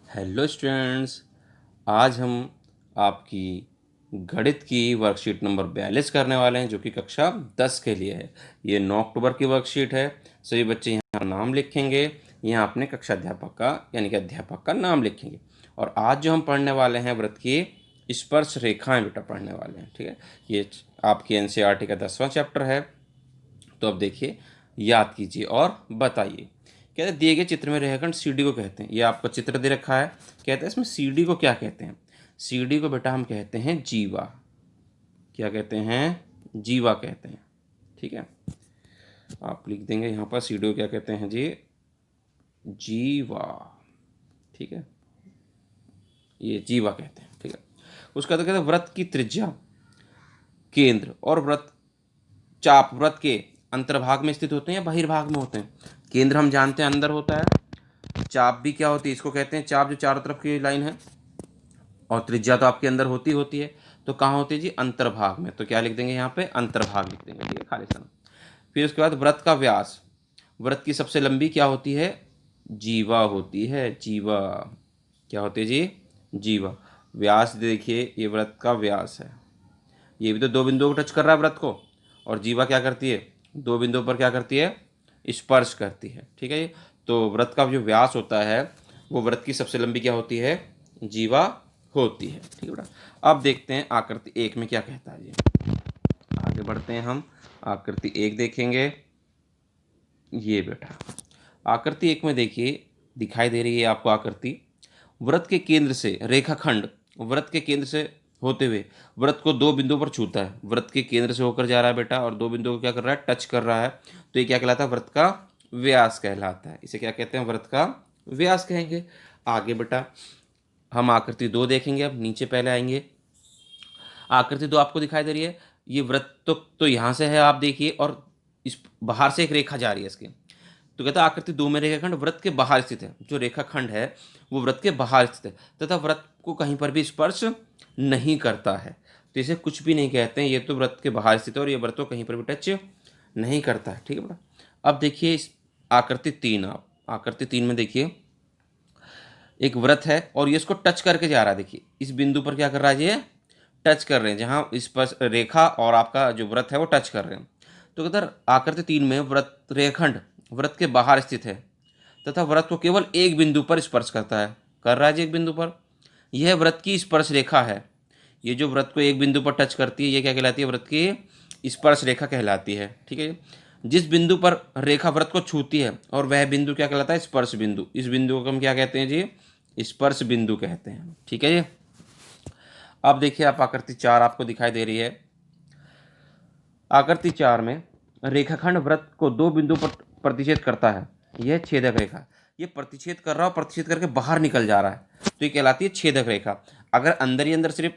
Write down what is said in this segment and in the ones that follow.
Hello students. आज हम आपकी गणित की वर्कशीट नंबर 42 करने वाले हैं, जो कि कक्षा 10 के लिए है। ये 9 अक्टूबर की वर्कशीट है। सभी बच्चे यहाँ नाम लिखेंगे। यहाँ अपने कक्षा अध्यापक का यानी कि अध्यापक का नाम लिखेंगे। और आज जो हम पढ़ने वाले हैं व्रत की स्पर्श रेखाएं बेटा पढ़ने वाले हैं। ठीक है, ये आपकी एनसीईआरटी का 10वां चैप्टर है। तो अब देखिए, याद कीजिए और बताइए। कहते हैं दिए गए चित्र में रेखाखंड सीडी को कहते हैं। ये आपको चित्र दे रखा है। कहते हैं इसमें सीडी को क्या कहते हैं। सीडी को बेटा हम कहते हैं जीवा। क्या कहते हैं? जीवा कहते हैं। ठीक है, आप लिख देंगे यहाँ पर सीडी को क्या कहते हैं जी? जीवा। ठीक है, ये जीवा कहते हैं। ठीक है, उसका तो कहते हैं व्रत की त्रिज्या, केंद्र और व्रत चाप व्रत के अंतर्भाग में स्थित होते हैं या बहिर्भाग में होते हैं। केंद्र हम जानते हैं अंदर होता है। चाप भी क्या होती है? इसको कहते हैं चाप, जो चारों तरफ की लाइन है। और त्रिज्या तो आपके अंदर होती है। तो कहाँ होती है जी? अंतर्भाग में। तो क्या लिख देंगे यहाँ पे? अंतर्भाग लिख देंगे। ठीक है, खाली स्थान। फिर उसके बाद व्रत का व्यास। व्रत की सबसे लंबी क्या होती है? जीवा होती है। जीवा क्या होती है जी? जीवा। व्यास देखिए, ये व्रत का व्यास है। ये भी तो दो बिंदुओं को टच कर रहा है व्रत को। और जीवा क्या करती है? दो बिंदुओं पर क्या करती है? स्पर्श करती है। ठीक है, तो व्रत का जो व्यास होता है वो व्रत की सबसे लंबी क्या होती है? जीवा होती है। ठीक है बेटा, अब देखते हैं आकृति 1 में क्या कहता है जी। आगे बढ़ते हैं हम। आकृति 1 देखेंगे। ये बेटा आकृति 1 में देखिए, दिखाई दे रही है आपको आकृति। व्रत के केंद्र से रेखाखंड व्रत के केंद्र से होते हुए व्रत को दो बिंदुओं पर छूता है। व्रत के केंद्र से होकर जा रहा है बेटा, और दो बिंदुओं को क्या कर रहा है? टच कर रहा है। तो ये क्या कहलाता है? व्रत का व्यास कहलाता है। इसे क्या कहते हैं? व्रत का व्यास कहेंगे। आगे बेटा हम आकृति 2 देखेंगे। अब नीचे पहले आएंगे। आकृति 2 आपको दिखाई दे रही है। ये व्रत तो यहाँ से है, आप देखिए, और इस बाहर से एक रेखा जा रही है इसके। तो कहता है आकृति 2 में रेखाखंड व्रत के बाहर स्थित है। जो रेखाखंड है वो व्रत के बाहर स्थित है तथा व्रत को कहीं पर भी स्पर्श नहीं करता है। तो इसे कुछ भी नहीं कहते हैं। ये तो व्रत के बाहर स्थित है और ये व्रत को कहीं पर भी टच नहीं करता है। ठीक है बेटा, अब देखिए इस आकृति 3। आप आकृति 3 में देखिए, एक व्रत है और ये इसको टच करके जा रहा है। देखिए इस बिंदु पर क्या कर रहा है? ये टच कर रहे हैं, जहाँ इस पर रेखा और आपका जो व्रत है वो टच कर रहे हैं। तो कहते आकृति 3 में व्रत रेखखंड व्रत के बाहर स्थित है तथा व्रत को केवल एक बिंदु पर स्पर्श करता है। कर रहा है जी एक बिंदु पर। यह व्रत की स्पर्श रेखा है। ये जो व्रत को एक बिंदु पर टच करती है, ये क्या कहलाती है? व्रत की स्पर्श रेखा कहलाती है। ठीक है, जिस बिंदु पर रेखा व्रत को छूती है और वह बिंदु क्या कहलाता है? स्पर्श बिंदु। इस बिंदु को हम क्या कहते हैं जी? स्पर्श बिंदु कहते हैं। ठीक है जी। अब देखिए आप आकृति 4 आपको दिखाई दे रही है। आकृति 4 में रेखाखंड व्रत को दो बिंदु पर प्रतिच्छेद करता है। यह छेदक रेखा। ये प्रतिच्छेद कर रहा है, प्रतिच्छेद करके बाहर निकल जा रहा है, तो ये कहलाती है छेदक रेखा। अगर अंदर ही अंदर सिर्फ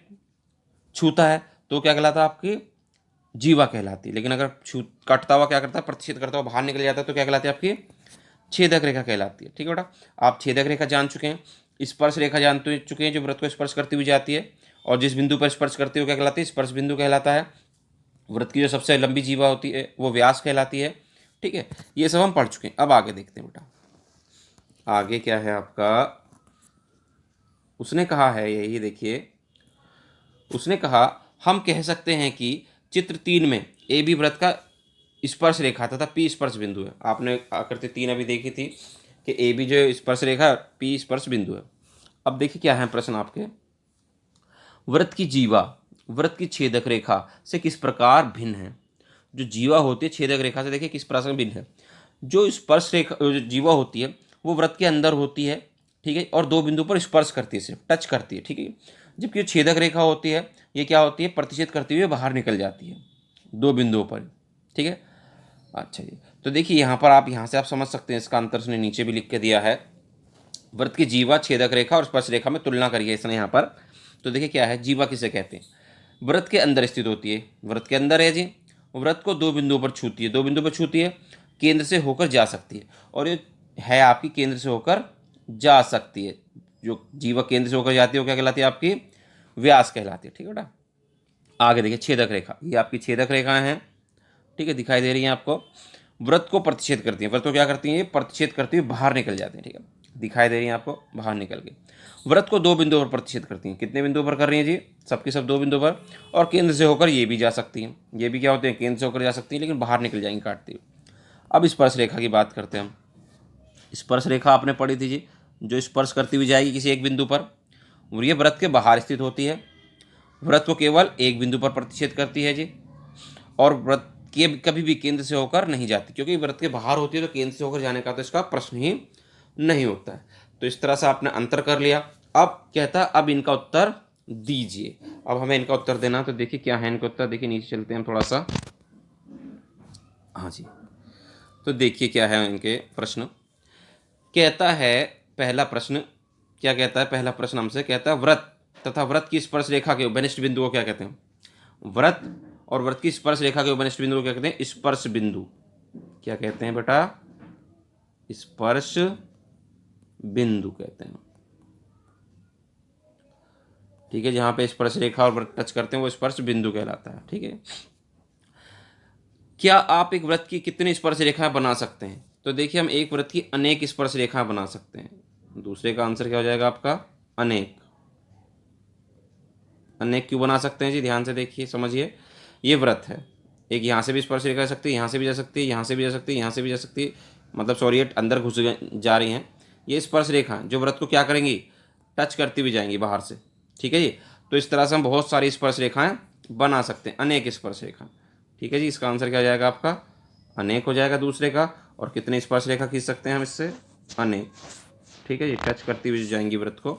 छूता है तो क्या कहलाता है? आपकी जीवा कहलाती है। लेकिन अगर छू कटता हुआ क्या करता है? प्रतिच्छेद करता हुआ बाहर निकल जाता है, तो क्या कहलाती है? आपकी छेदक रेखा कहलाती है। ठीक है बेटा, आप छेदक रेखा जान चुके हैं। स्पर्श रेखा जान चुके हैं, जो व्रत को स्पर्श करती हुई जाती है और जिस बिंदु पर स्पर्श करती है वो क्या कहलाती है? स्पर्श बिंदु कहलाता है। व्रत की जो सबसे लंबी जीवा होती है वो व्यास कहलाती है। ठीक है, ये सब हम पढ़ चुके हैं। अब आगे देखते हैं बेटा, आगे क्या है आपका? उसने कहा है, यही देखिए, उसने कहा हम कह सकते हैं कि चित्र 3 में ए बी व्रत का स्पर्श रेखा तथा पी स्पर्श बिंदु है। आपने आकृति 3 अभी देखी थी कि ए बी जो स्पर्श रेखा, पी स्पर्श बिंदु है। अब देखिए क्या है प्रश्न आपके। व्रत की जीवा व्रत की छेदक रेखा से किस प्रकार भिन्न है? जो जीवा होती है छेदक रेखा से, देखिए किस प्रकार से भिन्न है। जो स्पर्श रेखा जो जीवा होती है वो व्रत के अंदर होती है। ठीक है, और दो बिंदु पर स्पर्श करती है, सिर्फ टच करती है। ठीक है, जबकि जो छेदक रेखा होती है ये क्या होती है? प्रतिच्छेद करती हुई बाहर निकल जाती है दो बिंदुओं पर। ठीक है, अच्छा जी। तो देखिए यहाँ पर आप यहाँ से आप समझ सकते हैं, इसका अंतर उसने नीचे भी लिख के दिया है। व्रत की जीवा छेदक रेखा और स्पर्श रेखा में तुलना करिए इसने यहाँ पर। तो देखिए क्या है, जीवा किसे कहते हैं? व्रत के अंदर स्थित होती है। व्रत के अंदर है जी। व्रत को दो बिंदुओं पर छूती है, दो बिंदु पर छूती है, केंद्र से होकर जा सकती है। और ये है आपकी केंद्र से होकर जा सकती है। जो जीवा केंद्र से होकर जाती है वो क्या कहलाती है? आपकी व्यास कहलाती है। ठीक है बेटा, आगे देखिए छेदक रेखा। ये आपकी छेदक रेखाएं हैं। ठीक है, दिखाई दे रही हैं आपको। व्रत को प्रतिच्छेद करती हैं। व्रत को क्या करती हैं? ये प्रतिच्छेद करती हुई बाहर निकल जाती हैं। ठीक है, दिखाई दे रही हैं आपको बाहर निकल के। वृत्त को 2 बिंदुओं पर प्रतिच्छेद करती हैं। कितने बिंदुओं पर कर रही हैं जी? सबके सब 2 बिंदुओं पर, और केंद्र से होकर ये भी जा सकती हैं। ये भी क्या होते हैं? केंद्र से होकर जा सकती हैं, लेकिन बाहर निकल जाएंगी काटती हुई। अब स्पर्श रेखा की बात करते हैं हम। स्पर्श रेखा आपने पढ़ी थी जी, जो स्पर्श करती हुई जाएगी किसी एक बिंदु पर, और ये वृत्त के बाहर स्थित होती है। वृत्त को केवल एक बिंदु पर प्रतिच्छेद करती है जी, और वृत्त के कभी भी केंद्र से होकर नहीं जाती, क्योंकि वृत्त के बाहर होती है तो केंद्र से होकर जाने का तो इसका प्रश्न ही नहीं होता है। तो इस तरह से आपने अंतर कर लिया। अब कहता है अब इनका उत्तर दीजिए। अब हमें इनका उत्तर देना, तो देखिए क्या है इनका उत्तर। देखिए नीचे चलते हैं हम थोड़ा सा। हाँ जी, तो देखिए क्या है इनके प्रश्न। कहता है पहला प्रश्न, क्या कहता है पहला प्रश्न हमसे? कहता है वृत्त तथा वृत्त की स्पर्श रेखा के उपनिष्ठ बिंदु को क्या कहते हैं? वृत्त और वृत्त की स्पर्श रेखा के उपनिष्ठ बिंदु को क्या कहते हैं? स्पर्श बिंदु। क्या कहते हैं बेटा? स्पर्श बिंदु कहते हैं। ठीक है, जहां पे स्पर्श रेखा और वृत्त टच करते हैं वो स्पर्श बिंदु कहलाता है। ठीक है, क्या आप एक वृत्त की कितनी स्पर्श रेखाएं बना सकते हैं? तो देखिए हम एक वृत्त की अनेक स्पर्श रेखाएं बना सकते हैं। दूसरे का आंसर क्या हो जाएगा आपका? अनेक। अनेक क्यों बना सकते हैं जी? ध्यान से देखिए, समझिए। ये वृत्त है, एक यहाँ से भी स्पर्श रेखा जा सकती है, यहाँ से भी जा सकती है, यहाँ से भी जा सकती है, यहाँ से भी जा सकती है, मतलब सॉरी ये अंदर घुस जा रही हैं। ये स्पर्श रेखा जो वृत्त को क्या करेंगी? टच करती हुई जाएंगी बाहर से। ठीक है जी, तो इस तरह से हम बहुत सारी स्पर्श रेखाएं बना सकते हैं, अनेक स्पर्श रेखा। ठीक है जी, इसका आंसर क्या हो जाएगा आपका? अनेक हो जाएगा दूसरे का। और कितने स्पर्श रेखा खींच सकते हैं हम इससे? अनेक। ठीक है जी, टच करती हुई जाएंगी वृत्त को।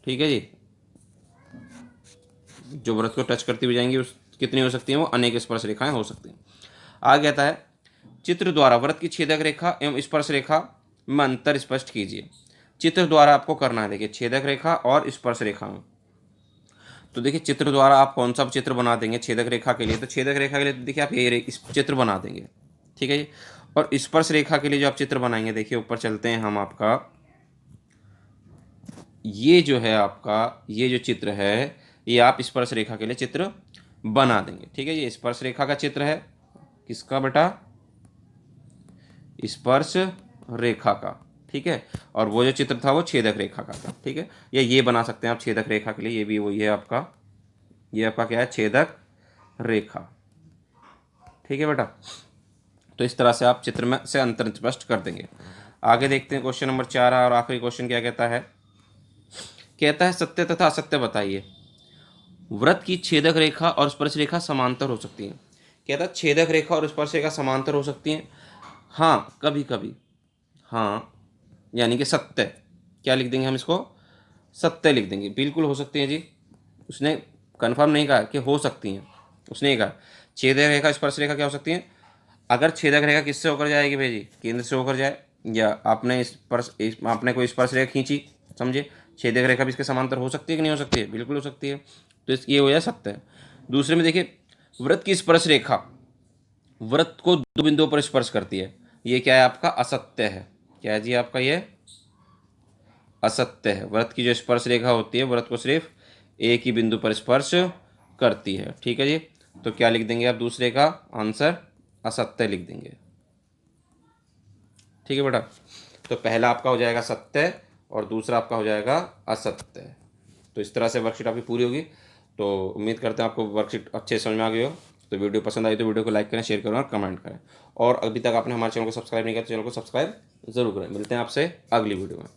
ठीक है जी, जो वृत्त को टच करती हुई जाएंगी उस कितनी हो सकती हैं? वो अनेक स्पर्श रेखाएं हो सकती हैं। आगे कहता है चित्र द्वारा वृत्त की छेदक रेखा एवं स्पर्श रेखा में अंतर स्पष्ट कीजिए। चित्र द्वारा आपको करना है, देखिए छेदक रेखा और स्पर्श रेखा में। तो देखिए चित्र द्वारा आप कौन सा चित्र बना देंगे छेदक रेखा के लिए? तो छेदक रेखा के लिए तो देखिए आप ये इस चित्र बना देंगे। ठीक है जी, और स्पर्श रेखा के लिए जो आप चित्र बनाएंगे, देखिए ऊपर चलते हैं हम। आपका ये जो है आपका ये जो चित्र है, ये आप स्पर्श रेखा के लिए चित्र बना देंगे। ठीक है, ये स्पर्श रेखा का चित्र है। किसका बेटा? स्पर्श रेखा का। ठीक है, और वो जो चित्र था वो छेदक रेखा का था। ठीक है, ये बना सकते हैं आप छेदक रेखा के लिए। ये भी वही है आपका, ये आपका क्या है? छेदक रेखा। ठीक है बेटा, तो इस तरह से आप चित्र में से अंतर स्पष्ट कर देंगे। आगे देखते हैं क्वेश्चन नंबर 4 और आखिरी क्वेश्चन क्या कहता है। कहता है सत्य तथा असत्य बताइए। वृत्त की छेदक रेखा और स्पर्श रेखा समांतर हो सकती है। कहता है छेदक रेखा और स्पर्श रेखा समांतर हो सकती हैं। हाँ, कभी कभी। हाँ, यानी कि सत्य। क्या लिख देंगे हम इसको? सत्य लिख देंगे। बिल्कुल हो सकती हैं जी, उसने कन्फर्म नहीं कहा कि हो सकती हैं, उसने ये कहा छेदक रेखा स्पर्श रेखा क्या हो सकती हैं। अगर छेदक रेखा किससे होकर जाएगी भाई जी? केंद्र से होकर जाए, या आपने कोई स्पर्श रेखा खींची, समझे, छेदक रेखा भी इसके समांतर हो सकती है कि नहीं हो सकती है? बिल्कुल हो सकती है। तो इसकी ये हो जाए सत्य। दूसरे में देखिए वृत्त की स्पर्श रेखा वृत्त को 2 बिंदुओं पर स्पर्श करती है, ये क्या है आपका? असत्य है। क्या है जी आपका? ये असत्य है। वृत्त की जो स्पर्श रेखा होती है वृत्त को सिर्फ एक ही बिंदु पर स्पर्श करती है। ठीक है जी, तो क्या लिख देंगे आप? दूसरे का आंसर असत्य लिख देंगे। ठीक है बेटा, तो पहला आपका हो जाएगा सत्य और दूसरा आपका हो जाएगा असत्य। तो इस तरह से वर्कशीट आपकी पूरी होगी। तो उम्मीद करते हैं आपको वर्कशीट अच्छे समझ में आ गई हो। तो वीडियो पसंद आई तो वीडियो को लाइक करें, शेयर करें और कमेंट करें। और अभी तक आपने हमारे चैनल को सब्सक्राइब नहीं किया तो चैनल को सब्सक्राइब जरूर करें। मिलते हैं आपसे अगली वीडियो में।